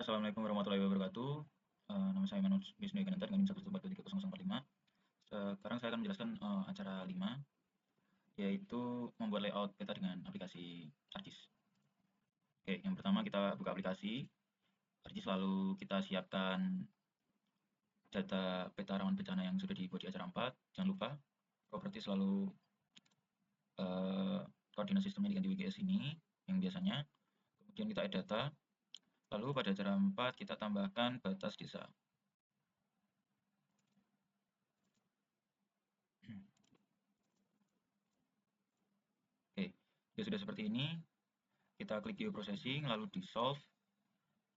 Assalamualaikum warahmatullahi wabarakatuh. Nama saya Manus Wisnu Yogananta dengan NIM 114230045. Sekarang saya akan menjelaskan acara 5, yaitu membuat layout peta dengan aplikasi ArcGIS. Oke, yang pertama kita buka aplikasi ArcGIS, lalu kita siapkan data peta rawan bencana yang sudah dibuat di acara 4. Jangan lupa properties, lalu koordinat sistemnya diganti WGS ini yang biasanya. Kemudian kita add data. Lalu pada acara 4 kita tambahkan batas desa. Oke, ya sudah seperti ini. Kita klik geoprocessing, lalu di solve.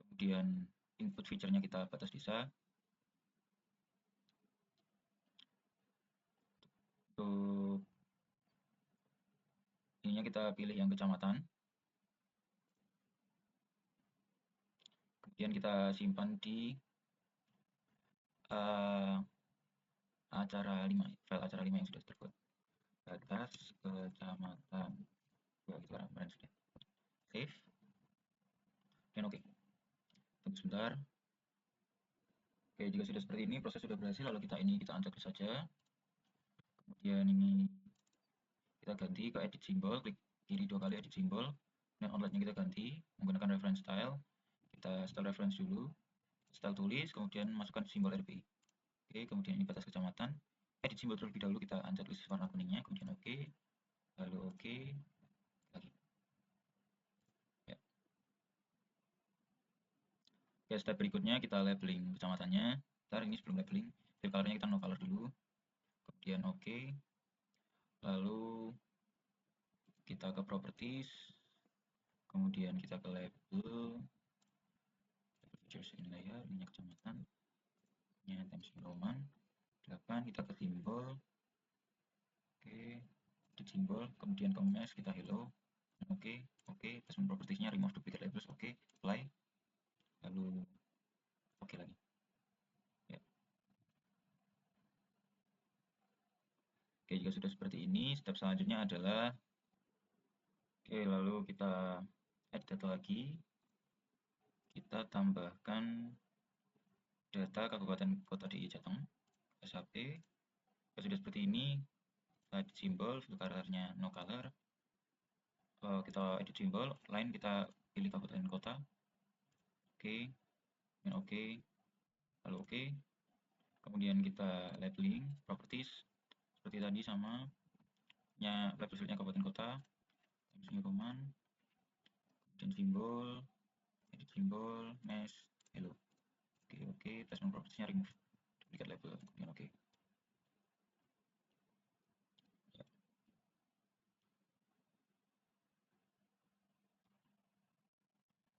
Kemudian input feature-nya kita batas desa. Untuk ininya kita pilih yang kecamatan. Kemudian kita simpan di acara 5, file acara 5 yang sudah terbuat. Batas kecamatan. Ya, gitu kan, kemarin sudah. Save. Dan oke. Tunggu sebentar. Oke, jika sudah seperti ini, proses sudah berhasil, lalu kita uncheck saja. Kemudian ini kita ganti ke edit symbol, klik kiri 2 kali edit symbol. Dan outline-nya kita ganti menggunakan reference style. Kita style reference dulu, style tulis, kemudian masukkan simbol RPI. Oke, kemudian ini batas kecamatan. Edit simbol terlebih dahulu, kita uncheck list warna kuningnya, kemudian oke, lalu oke, lagi. Ya. Oke, step berikutnya kita labeling kecamatannya. Ntar ini sebelum labeling, fill color-nya kita no color dulu. Kemudian oke. Lalu kita ke properties. Kemudian kita ke label features in layer, ini kecamatan. Ini Times New Roman. 8, kita ke simbol. Oke, edit simbol, kemudian ke mesh kita hello. Oke, placement propertiesnya remove duplicate labels, oke, apply. Lalu oke lagi. Ya. Oke, jika sudah seperti ini, step selanjutnya adalah lalu kita add data lagi. Kita tambahkan data kabupaten kota di Jateng, SHP. Jika sudah seperti ini, edit simbol, fill color-nya no color. Kita edit simbol, line kita pilih kabupaten kota. Oke, dan oke, lalu oke. Kemudian kita labeling properties seperti tadi sama label fieldnya kabupaten kota, Times New Roman, kemudian simbol, edit simbol, mesh, hello. Oke, placement propertiesnya remove duplicate label, kemudian oke. Ya.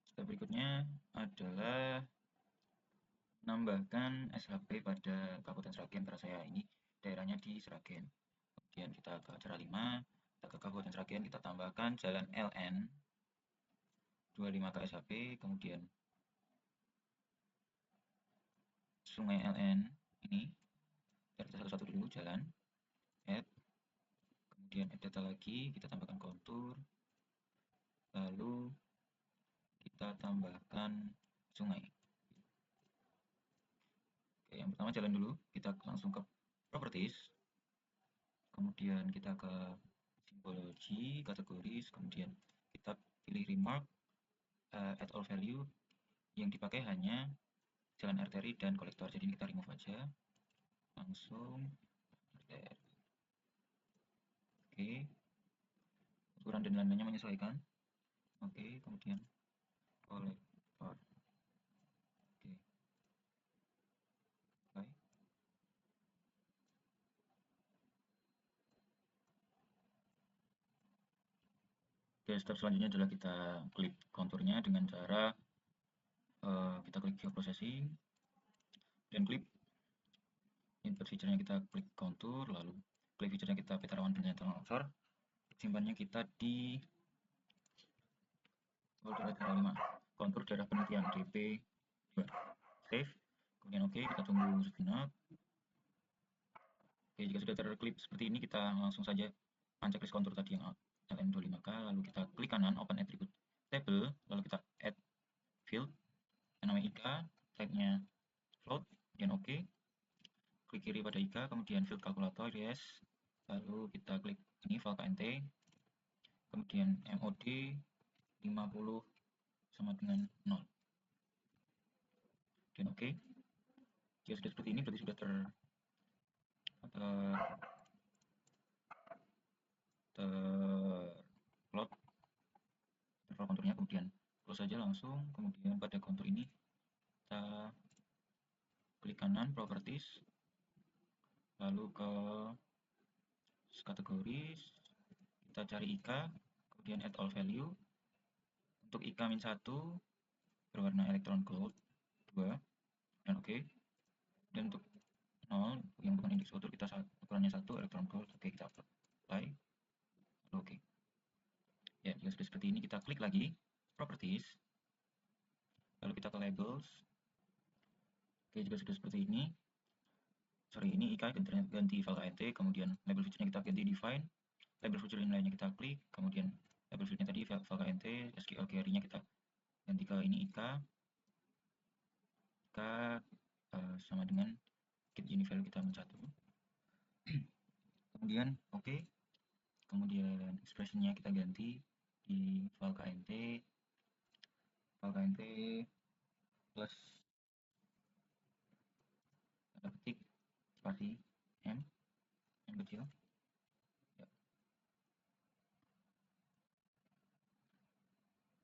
Step berikutnya adalah menambahkan SHP pada Kabupaten Sragen, karena saya ini daerahnya di Sragen. Kemudian kita ke acara 5, kita ke Kabupaten Sragen, kita tambahkan jalan LN 25 ke SHP, kemudian sungai LN ini, kita satu-satu dulu, jalan, add, kemudian add data lagi, kita tambahkan kontur, lalu kita tambahkan sungai. Oke, yang pertama jalan dulu, kita langsung ke properties, kemudian kita ke simbologi, kategoris, kemudian kita pilih remark, add all value, yang dipakai hanya jalan arteri dan kolektor, jadi kita remove aja, langsung arteri. Oke, ukuran dan lain-lainnya menyesuaikan. Oke, kemudian kolektor. Oke, baik. Oke, step selanjutnya adalah kita klik konturnya dengan cara kita klik geoprocessing dan klik input feature-nya, kita klik kontur, lalu klik feature-nya kita peta rawan bencana longsor, simpannya kita di folder acara 5, kontur daerah penelitian DP 2, save, kemudian oke, kita tunggu sejenak. Oke, jika sudah terklik seperti ini, kita langsung saja uncheck list kontur tadi yang LN25K, lalu kita klik kanan open attribute table, lalu kita add field, yang namanya IKA, type-nya float, kemudian OK, klik kiri pada IKA, kemudian field calculator, yes, lalu kita klik ini file KNT, kemudian MOD 50 sama dengan 0, dan OK. Jika sudah seperti ini berarti sudah terplot konturnya, kemudian close saja langsung. Kemudian pada kontur ini kita klik kanan properties, lalu ke kategoris, kita cari IKA, kemudian add all value. Untuk IKA -1 berwarna electron gold 2, dan OK. Dan untuk 0 yang bukan indeks auto kita ukurannya 1 electron gold, oke, kita apply, lalu oke. Ya, jika sudah seperti ini kita klik lagi properties, lalu kita ke labels. Oke, jika sudah seperti ini, ini IKA ganti file KNT, kemudian label feature-nya kita ganti define, label feature inline-nya kita klik, kemudian label feature-nya tadi file KNT, SQL query-nya kita ganti ke ini IKA sama dengan get unit value kita -1. Kemudian oke. Kemudian expression-nya kita ganti di file KNT plus tanda ketik spasi M kecil, ya.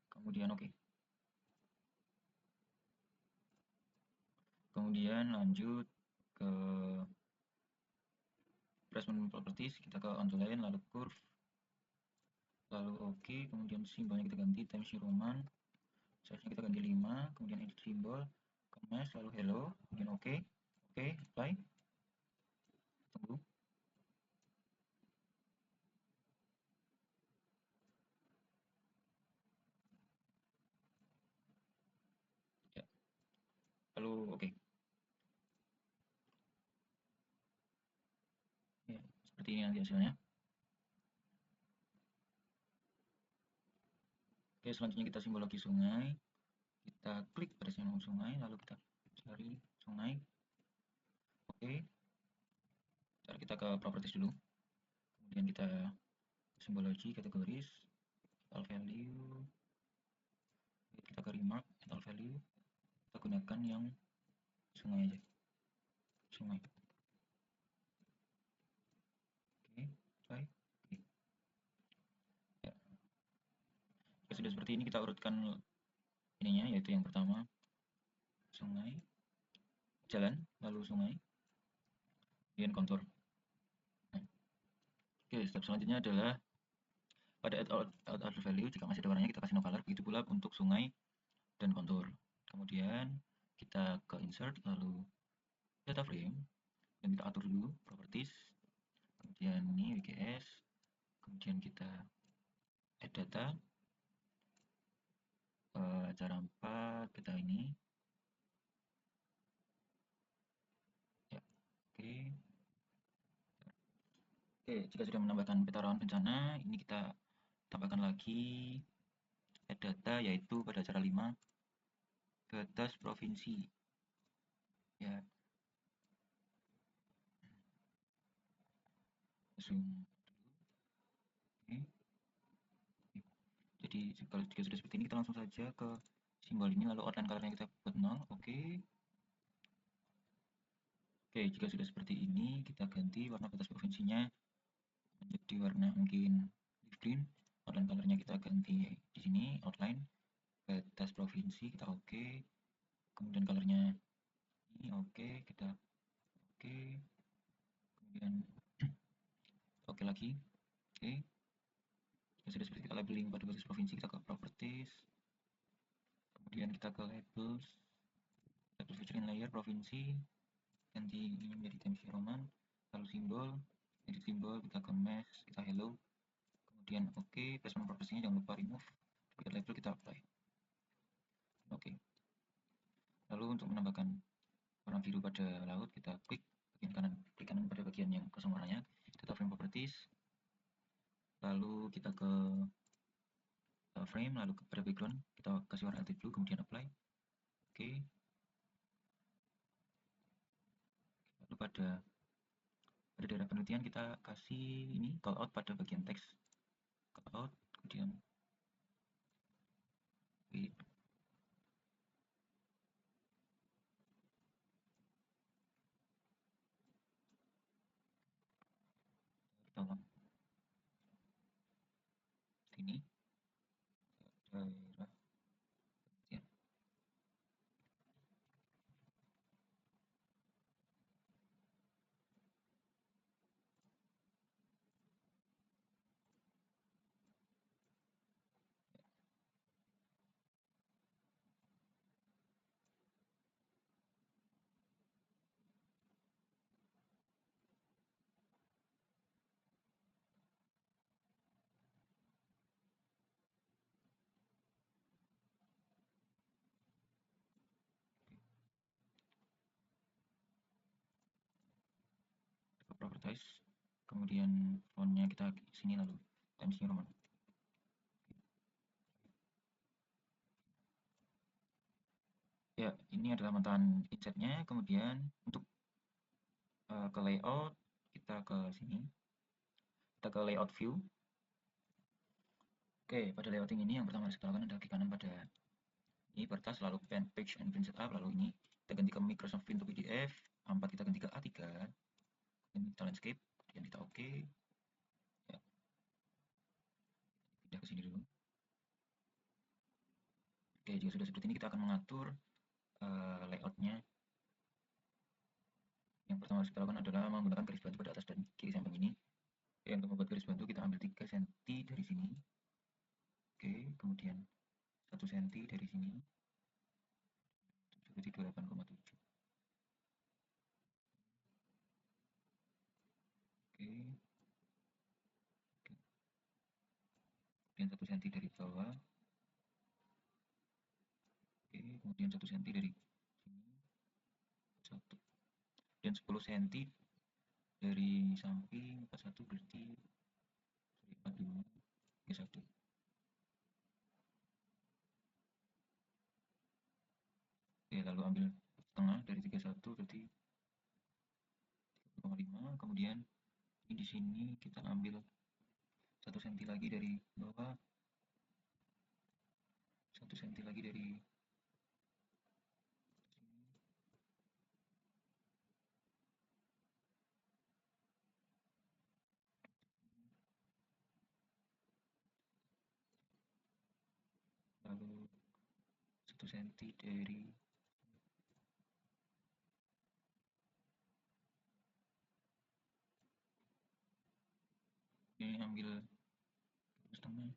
Kemudian oke. Kemudian lanjut ke placement properties, kita ke on the line, lalu curve, lalu oke. Kemudian simbolnya kita ganti Times New Roman, size-nya kita ganti 5, kemudian edit simbol, kemas, lalu hello, kemudian oke, apply, tunggu. Ya. Lalu oke. Ya, seperti ini nanti hasilnya. Oke, selanjutnya kita simbologi sungai. Kita klik pada simbol sungai, lalu kita cari sungai. Oke. Kita ke properties dulu. Kemudian kita simbologi, kategoris, all value. Kita ke remark, all value. Kita gunakan yang sungai aja. Sungai. Oke, try. Oke. Ya. Jika sudah seperti ini kita urutkan ininya, yaitu yang pertama sungai, jalan, lalu sungai, kemudian kontur. Nah. Oke, step selanjutnya adalah pada add value, jika masih ada warnanya kita kasih no color, begitu pula untuk sungai dan kontur. Kemudian kita ke insert, lalu data frame, dan kita atur dulu properties, kemudian ini WGS, kemudian kita add data, cara 4 kita ini, ya, oke. Oke, jika sudah menambahkan peta rawan bencana, ini kita tambahkan lagi add data, yaitu pada cara 5 batas provinsi, ya. Zoom. Oke. Jadi kalau jika sudah seperti ini kita langsung saja ke simbol ini, lalu outline colornya kita buat 0. Oke. Oke, jika sudah seperti ini kita ganti warna batas provinsinya menjadi warna mungkin leaf green. Outline colornya kita ganti di sini, outline batas provinsi kita oke. Kemudian colornya ini oke, kita oke. Kemudian oke lagi. Oke. Jika sudah seperti kita labeling pada batas provinsi, kita ke properties, kemudian kita ke labels, label feature in layer provinsi, ganti ini menjadi Times New Roman, lalu simbol, edit simbol, kita ke mesh, kita hello, kemudian oke, placement propertiesnya jangan lupa remove, duplicate label kita apply. Oke. Lalu untuk menambahkan warna biru pada laut, kita klik bagian kanan, klik kanan pada bagian yang kosong warnanya, data frame properties, lalu kita ke frame, lalu pada background kita kasih warna light blue, kemudian apply. Oke, lalu pada daerah penelitian kita kasih ini call out pada bagian teks, call out, kemudian wait, bawah sini daerah penelitian. Properties, kemudian fontnya kita sini, lalu Times New Roman. Ya, ini adalah mantan insetnya. Kemudian untuk ke layout, kita ke sini, kita ke layout view. Oke, pada layouting ini yang pertama harus kita lakukan adalah klik kanan pada ini kertas, lalu pen page and print setup, lalu ini kita ganti ke Microsoft Print to PDF, A4 kita ganti ke A3, ini kita landscape, kemudian kita oke, ya, pindah ke sini dulu. Oke, jika sudah seperti ini kita akan mengatur layoutnya. Yang pertama harus kita lakukan adalah menggunakan garis bantu pada atas dan kiri samping ini. Oke, untuk membuat garis bantu kita ambil 3 cm dari sini. Oke, kemudian 1 cm dari sini, berarti 28,7. Oke, kemudian 1 cm dari bawah. Oke, kemudian 1 cm dari sini, 1. Dan 10 cm dari samping 41, berarti 42, oke, 1. Oke, lalu ambil setengah dari 31, berarti 3,5. Kemudian ini di sini kita ambil 1 cm lagi dari bawah, 1 cm lagi dari sini, lalu 1 cm dari ini, ambil setengah,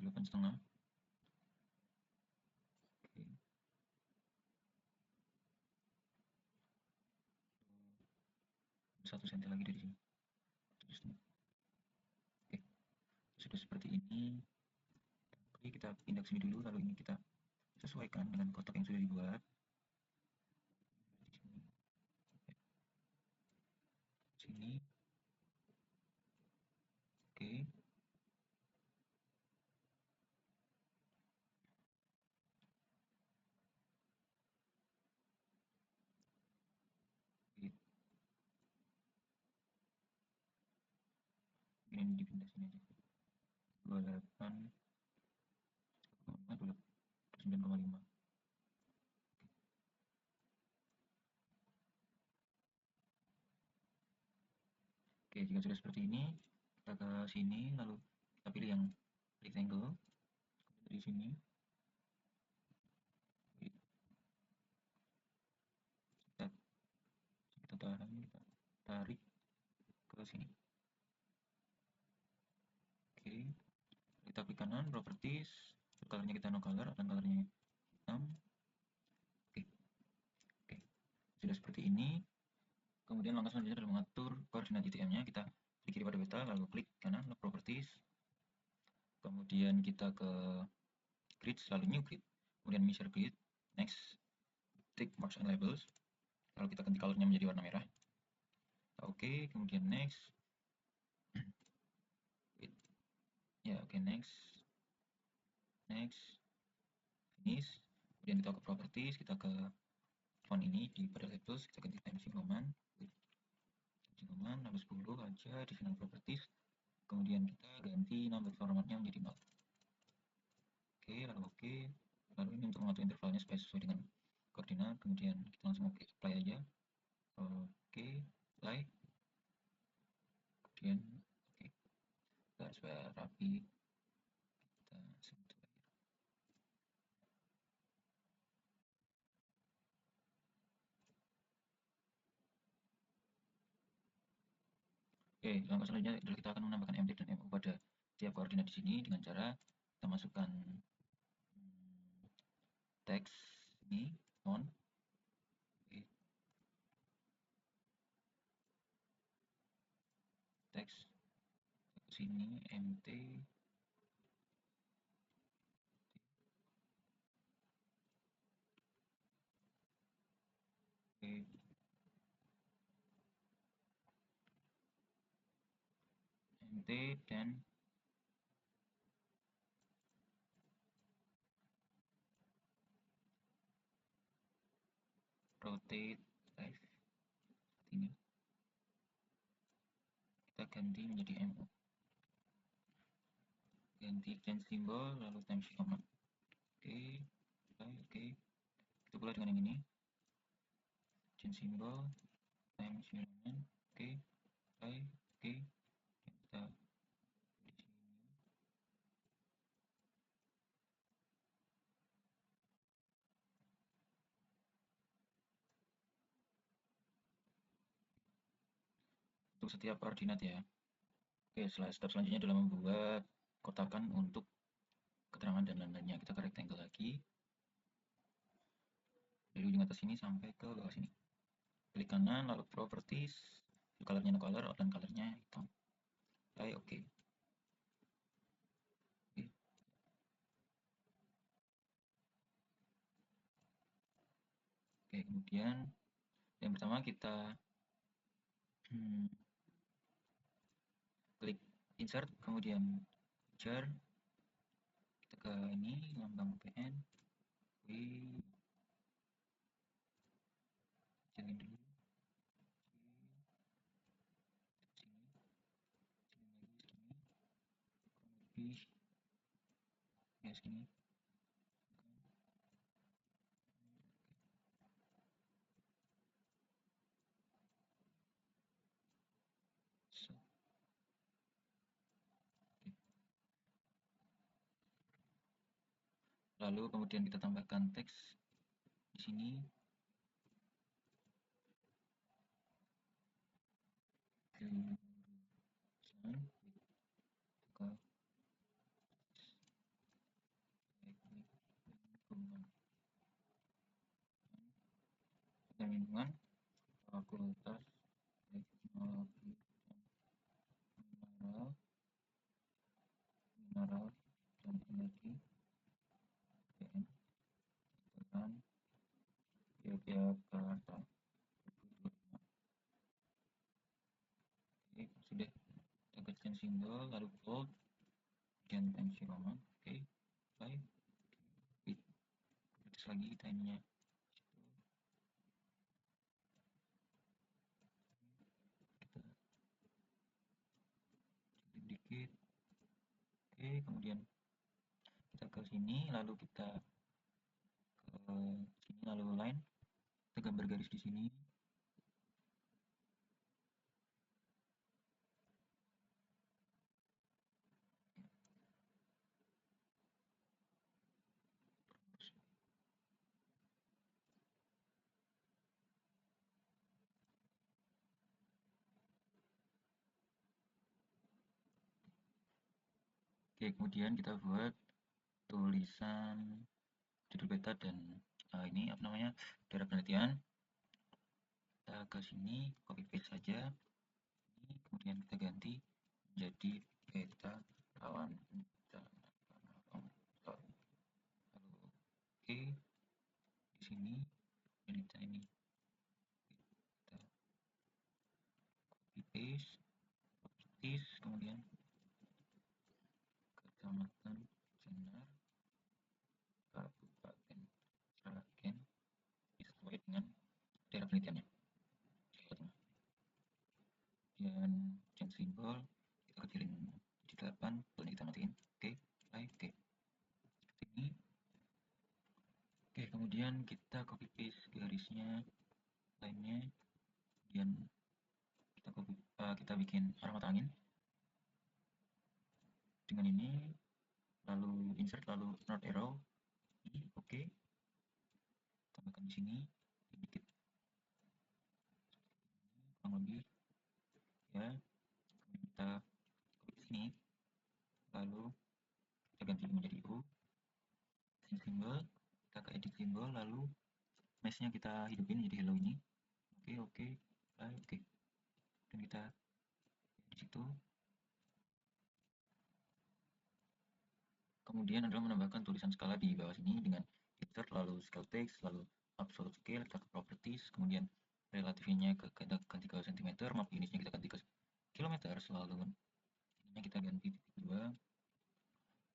8,5. Oke, 1 cm lagi dari sini. Oke, sudah seperti ini. Oke, kita pindah ke sini dulu, lalu ini kita sesuaikan dengan kotak yang sudah dibuat. Di sini, sini. Oke, ini dipindah sini aja. 28, 9,5. Oke, jika sudah seperti ini, kita ke sini, lalu kita pilih yang rectangle dari sini. Kita, kita tahan, kita tarik ke sini. Oke, kita klik kanan, properties, colornya kita no color, dan colornya hitam. Oke, oke, sudah seperti ini. Kemudian langkah selanjutnya adalah mengatur koordinat GTM-nya. Kita klik kiri pada peta, lalu klik kanan, lock properties. Kemudian kita ke grid, lalu new grid. Kemudian measure grid, next, tick marks and labels. Lalu kita ganti colornya menjadi warna merah. Oke, kemudian next. Ya, oke, next. Next. finish, kemudian kita ke properties, kita ke font ini di pada labels, kita ganti Times Roman, lalu 10 aja di final properties, kemudian kita ganti number formatnya menjadi 0. Oke, lalu oke, lalu ini untuk mengatur intervalnya supaya sesuai dengan koordinat, kemudian kita langsung apply aja. Oke, apply, kemudian oke, kita supaya rapi, kita sebut lagi. Oke, langkah selanjutnya adalah kita akan menambahkan MD dan MO pada tiap koordinat di sini dengan cara kita masukkan teks ini on. Oke, teks ke sini mt. Oke, mt dan rotate left ini kita ganti menjadi MO, ganti change symbol lalu times command. Oke, oke, itu pula dengan yang ini change symbol times command. Oke, oke, kita di sini. Untuk setiap koordinat ya. Oke, step selanjutnya adalah membuat kotakan untuk keterangan dan lain-lainnya. Kita ke rectangle lagi. Dari ujung atas sini sampai ke bawah sini. Klik kanan, lalu properties, colornya no color, outline colornya hitam. Oke. Oke. Oke, kemudian yang pertama kita klik insert, kemudian jar, kita ke ini lambang PN, jalin dulu, sini, sini lagi, sini, ya sini. So, lalu kemudian kita tambahkan teks di sini. Lingkungan Fakultas Teknologi Mineral dan Energi UGM Veteran Yogyakarta. Oke, sudah kita kecilkan simbol lalu bold dan pensi Roman. Oke, baik. Terus lagi timenya sedikit. Oke, kemudian kita ke sini lalu kita ke sini lalu line, kita gambar garis di sini. Oke, kemudian kita buat tulisan judul beta dan ini apa namanya, daerah penelitian. Kita ke sini copy paste saja ini, kemudian kita ganti menjadi beta lawan bencana. Lalu oke, di sini kita ini kita copy paste properties, kemudian Kecamatan Jenar, Kabupaten demikian ya. Kemudian change simbol kita kecilin jadi 8, boleh kita matiin. Oke, oke. Seperti ini. Oke, kemudian kita copy paste garisnya, line-nya, kemudian kita bikin arah mata angin dengan ini, lalu insert, lalu north arrow, ini oke, tambahkan di sini sedikit, kurang lebih ya. Kemudian kita copy sini, lalu kita ganti menjadi U, change symbol, kita ke edit symbol, lalu mesh-nya kita hidupin jadi hello ini. Oke, oke, dan kita di situ. Kemudian adalah menambahkan tulisan skala di bawah sini dengan insert, lalu scale text, lalu absolute scale, kita ke properties, kemudian relatifnya ganti ke cm, map unitnya kita ganti ke kilometer, lalu ininya kita ganti titik 2,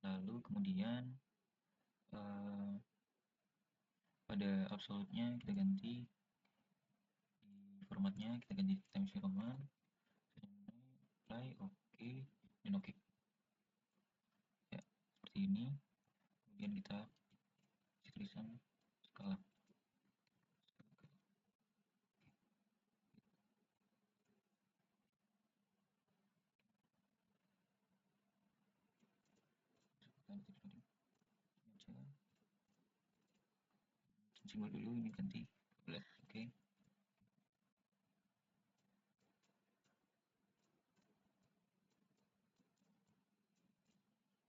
lalu kemudian pada absolute-nya kita ganti di formatnya, kita ganti Times New Roman, apply, oke, dan oke. Ya, seperti ini. Kemudian kita tulisan skala. Simbol dulu ini ganti 12, oke.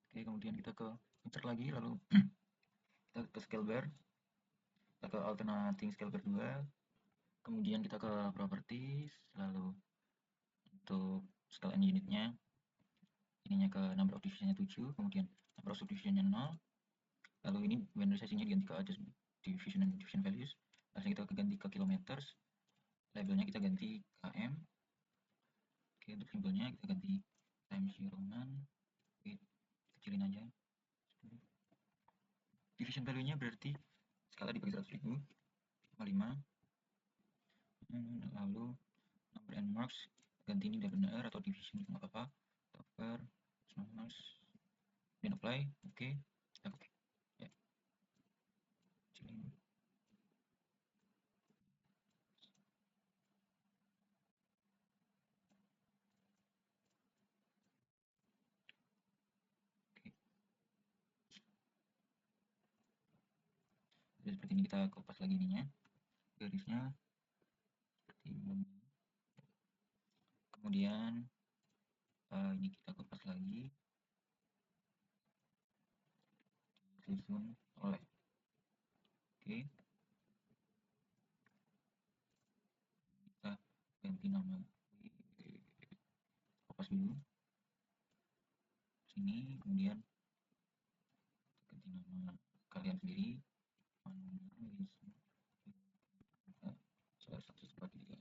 Oke, kemudian kita ke insert lagi, lalu kita ke scale bar, kita ke alternating scale bar 2, kemudian kita ke properties, lalu untuk scale and unitnya, ininya ke number of divisionnya 7, kemudian number of subdivisionnya 0, lalu ini banderisasinya diganti ke ada division and division values, lalu kita ganti ke kilometers, labelnya kita ganti km. Oke, untuk simbolnya kita ganti Times New Roman, oke, kecilin aja. Division value-nya berarti skala dibagi 100.000, 5. Lalu number and marks ganti ini udah benar, atau division nggak apa-apa, cover marks, dan apply, oke, oke, ya, kecilin. Oke, jadi seperti ini, kita kopas lagi ininya, garisnya seperti ini. Kemudian ini kita kopas lagi, disusun oleh, oke, kita ganti nama, kopas dulu sini, kemudian ganti nama kalian sendiri, salah satu sebagai kita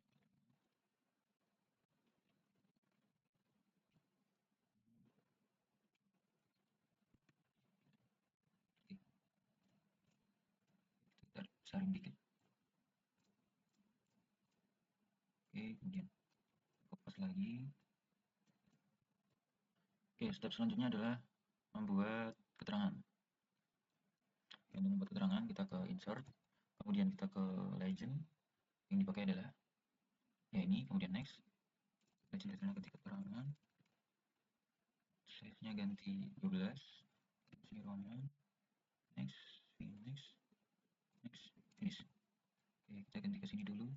saring dikit. Oke, kemudian kopas lagi. Oke, step selanjutnya adalah membuat keterangan. Untuk membuat keterangan, kita ke insert, kemudian kita ke legend, yang dipakai adalah ya ini, kemudian next, legend ketik keterangan, size-nya ganti 12, ganti Roman, next, next, finish. Oke, kita ganti ke sini dulu.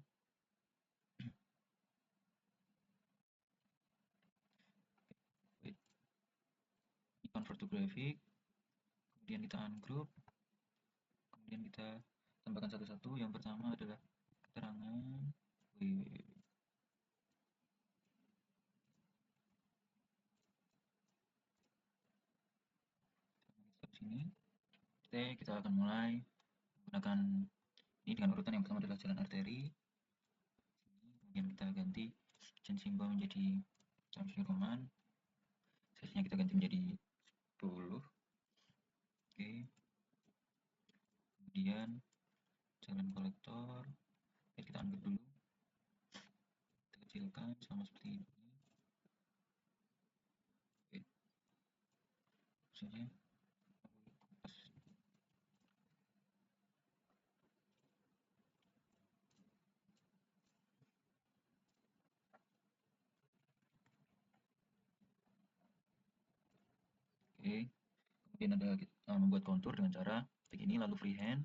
Convert to graphic, kemudian kita ungroup, kemudian kita tambahkan satu-satu. Yang pertama adalah keterangan, sini. Oke, kita akan mulai menggunakan ini dengan urutan. Yang pertama adalah jalan arteri, kemudian kita ganti change simbol menjadi Times New Roman, size-nya kita ganti menjadi 10. Oke, kemudian jalan kolektor, kita ambil dulu, kecilkan sama seperti ini. Oke, saja. Oke, kemudian ada kita membuat kontur dengan cara seperti ini, lalu freehand,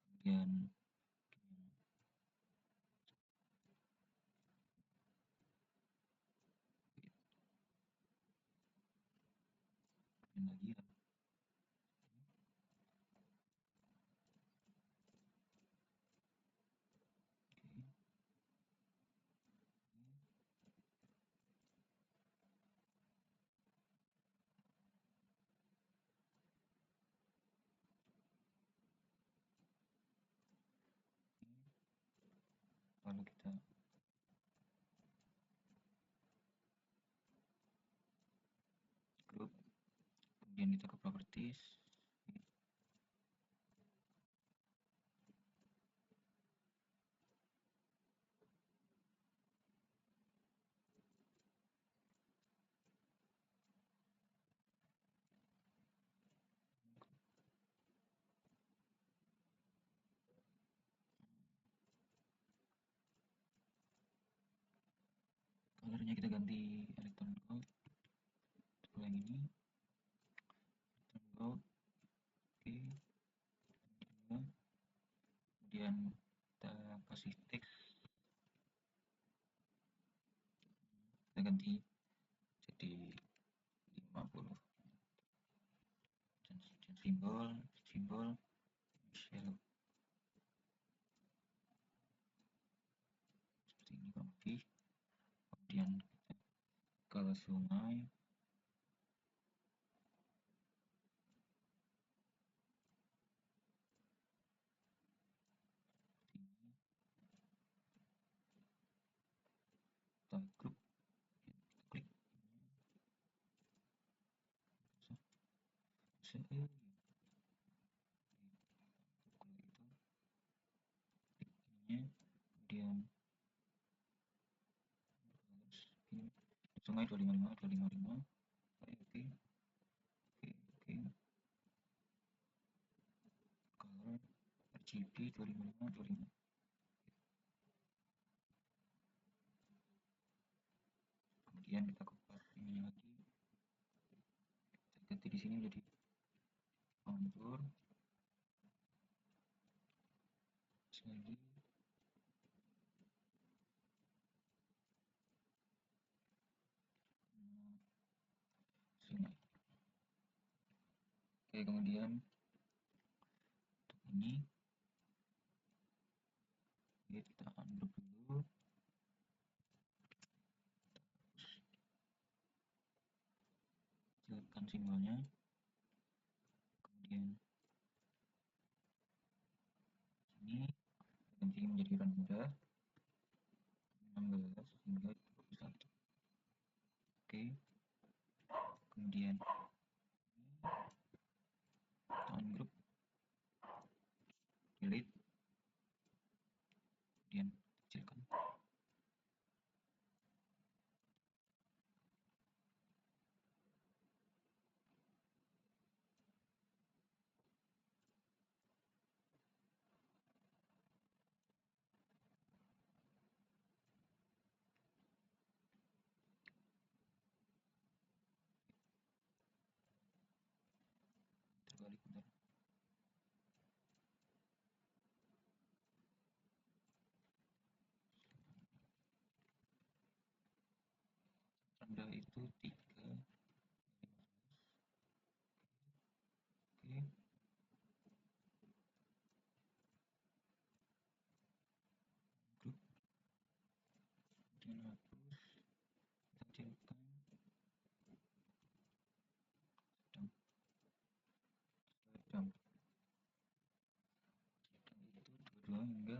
kemudian lagi ya. Oke, lalu kita group, kemudian kita ke properties. Colornya kita ganti electron gold, yang ini electron gold. Oke, kemudian kita kasih teks, kita ganti jadi 50, dan simbol shell seperti ini kurang lebih. Kemudian kita ke sungai, kita grup, klik kemudian sungai 255. Oke, oke, color RGB 255. Kemudian kita kopas ini lagi, kita ganti di sini menjadi kontur lagi. Sungai. Oke, kemudian untuk ini kita ungroup dulu, kecilkan simbolnya, kemudian ini ganti menjadi rendah 16 hingga 21. Oke, kemudian ungroup, delete, kemudian kecilkan. Terbalik bentar. Rendah itu 3. Oke, grup, kemudian hapus, kita kecilkan, sedang, sedang itu 22 hingga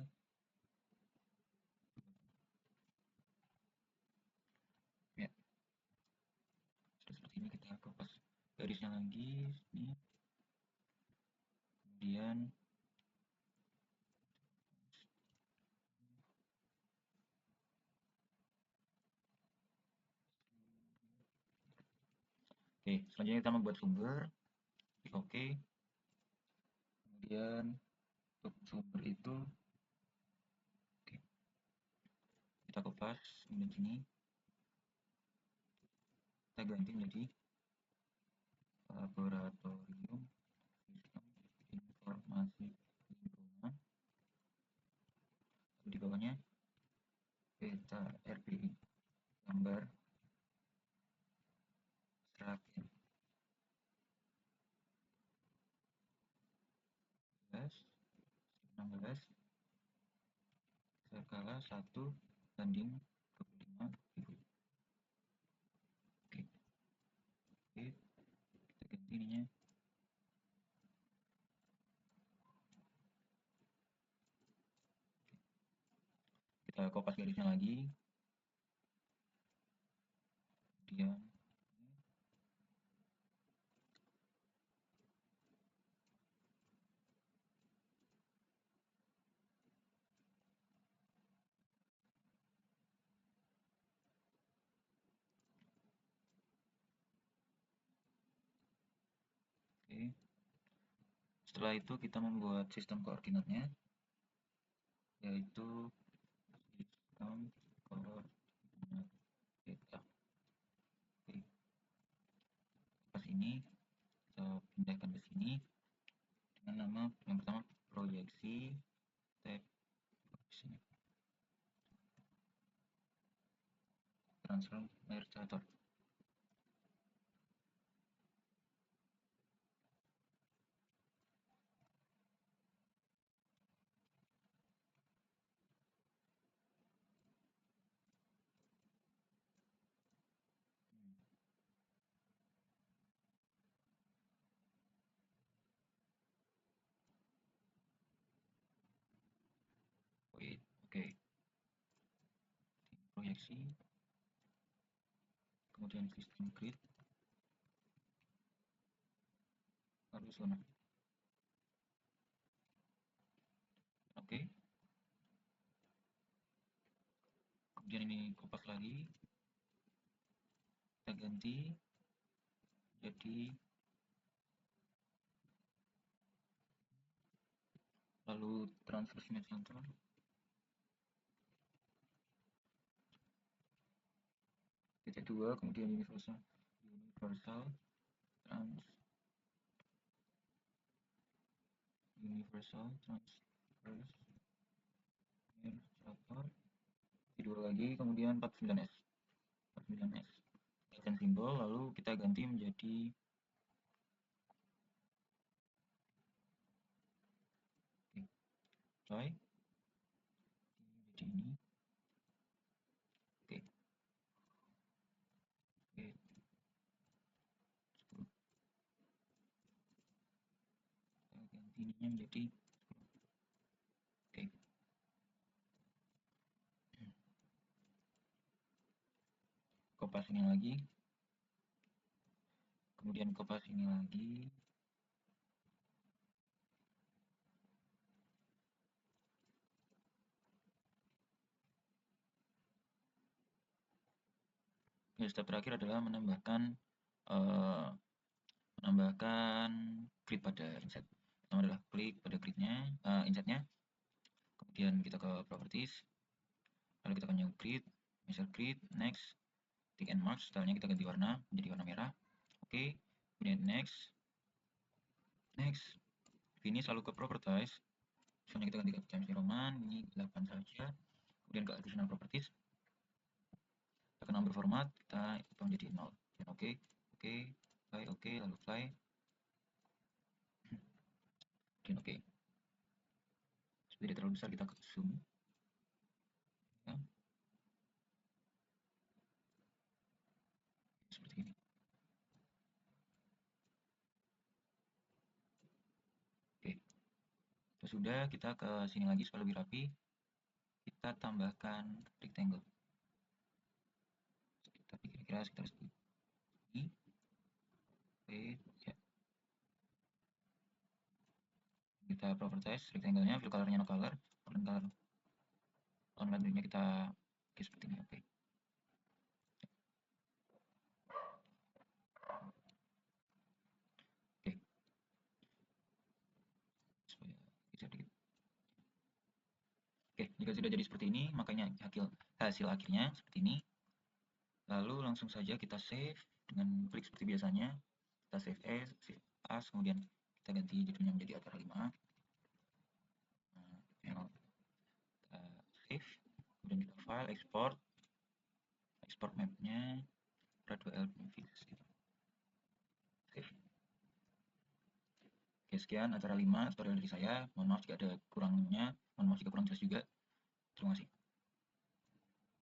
ya. Sudah seperti ini, kita kopas garisnya lagi ini, kemudian Oke, selanjutnya kita membuat sumber, klik OK. Kemudian untuk sumber itu, oke, kita kopas kemudian sini, kita ganti menjadi laboratorium sistem informasi lingkungan. Lalu di bawahnya peta RPI, gambar Sragen 16 skala 1:25.000. Oke, oke, kita ganti ininya. Kita kopas garisnya lagi, kemudian oke. Setelah itu kita membuat sistem koordinatnya, yaitu sistem koordinat peta. Oke, pas ini kita pindahkan ke sini dengan nama yang pertama proyeksi tab sini transformator. Wait, oke, proyeksi, kemudian sistem grid, lalu zona. Oke, kemudian ini kopas lagi, kita ganti jadi lalu transfer center, titik 2, kemudian universal transfer titik 2 lagi, kemudian 49S 49S tekan simbol, lalu kita ganti menjadi apply jadi ini. Oke, oke, kita ganti ininya menjadi oke. Kopas ini lagi, kemudian kopas ini lagi, ya, step terakhir adalah menambahkan grid pada inset. Pertama adalah klik pada gridnya, insetnya, kemudian kita ke properties, lalu kita ke new grid, measure grid, next, tick and mark, stylenya kita ganti warna menjadi warna merah. Oke, kemudian next, finish, lalu ke properties, misalnya kita ganti ke Times New Roman, ini 8 saja, kemudian ke additional properties, kita ke number format, kita ubah menjadi 0. Oke, oke, fly, oke, lalu fly, dan oke. Supaya tidak terlalu besar, kita ke zoom. Ya. Seperti ini. Oke. Sudah, kita ke sini lagi supaya lebih rapi. Kita tambahkan rectangle. Tapi kira-kira sekitar segini. Oke, ya. Kita properties rectangle-nya, fill color-nya no color, on color. On nya kita oke seperti ini. Oke. Sedikit. Oke, jika sudah jadi seperti ini, makanya hasil akhirnya seperti ini. Lalu langsung saja kita save dengan klik seperti biasanya. Kita save as, kemudian kita ganti judulnya menjadi acara 5. Kita save, kemudian kita file, export mapnya, Rad2L Fix gitu. Save. Oke, sekian acara 5 tutorial dari saya. Mohon maaf jika ada kurangnya, mohon maaf jika kurang jelas juga. Terima kasih.